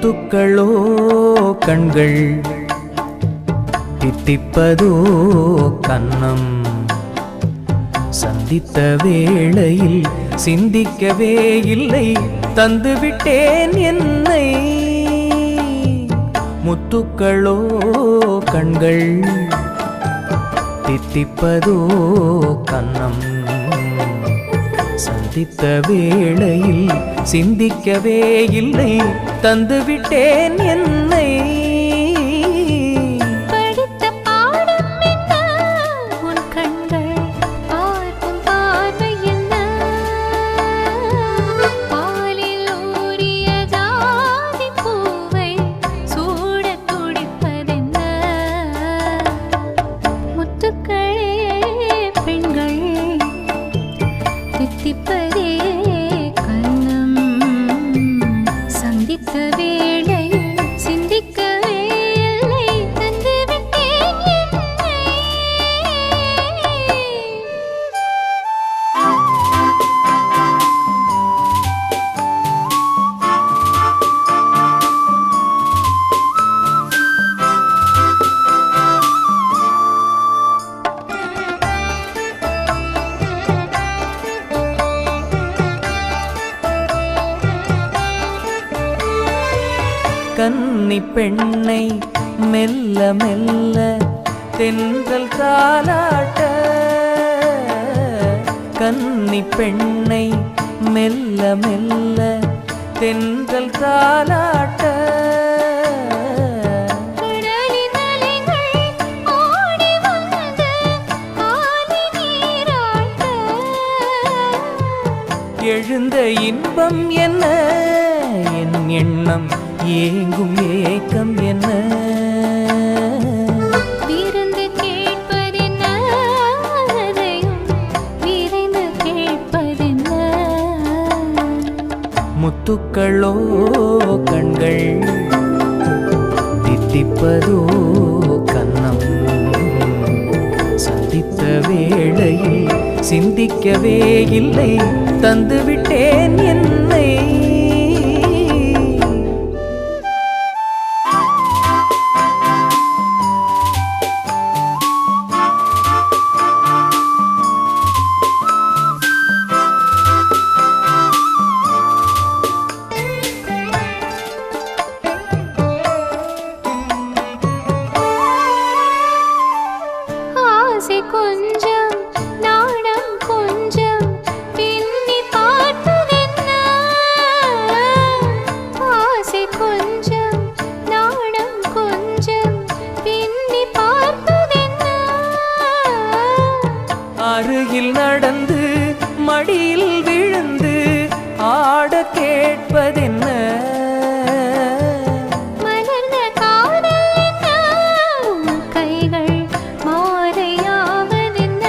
முத்துக்களோ கண்கள் தித்திப்பதோ கன்னம் சந்தித்த வேளையில் சிந்திக்கவே இல்லை தந்துவிட்டேன் என்னை முத்துக்களோ கண்கள் தித்திப்பதோ கன்னம் சந்தித்த வேளையில் சிந்திக்கவே இல்லை தந்துவிட்டேன் என்னை தித்திப்பதே கன்னம் சந்தித்த வேளை சிந்திக்கவே இல்லை தந்துவிட்டேன் என்னை கன்னி பெண்ணை மெல்ல மெல்ல தென்றல் தாலாட்ட கன்னி பெண்ணை மெல்ல மெல்ல தென்றல் தாலாட்ட எழுந்த இன்பம் என்ன என் எண்ணம் ஏங்கும் ஏக்கம் என்ன விருந்து கேட்பதென்ன அதையும் விரைந்து கேட்பதென்ன முத்துக்களோ கண்கள் தித்திப்பதோ கன்னம் சந்தித்த வேளையில் சிந்திக்கவே இல்லை தந்துவிட்டேன் என்னை ஆசை கொஞ்சம் நாணம் கொஞ்சம் பின்னி பார்த்ததென்ன ஆசை கொஞ்சம் நாணம் கொஞ்சம் பின்னி பார்த்ததென்ன அருகில் நடந்து மடியில் விழுந்து ஆட கேட்பதென்ன மலர்ந்த காதல் என்ன கைகள் மாலையாவதென்ன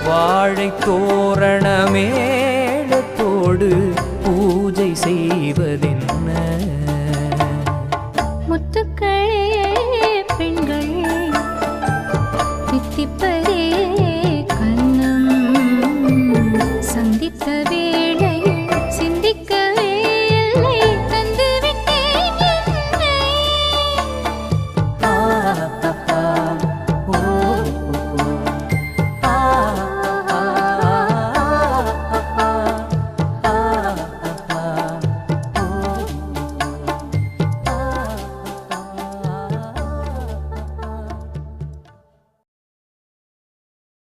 வாழை தோரண மேளத்தோடு பூஜை செய்வதென்ன முத்துக்களே பெண்கள் தித்திப்பதே கன்னம் சந்தித்த வேளை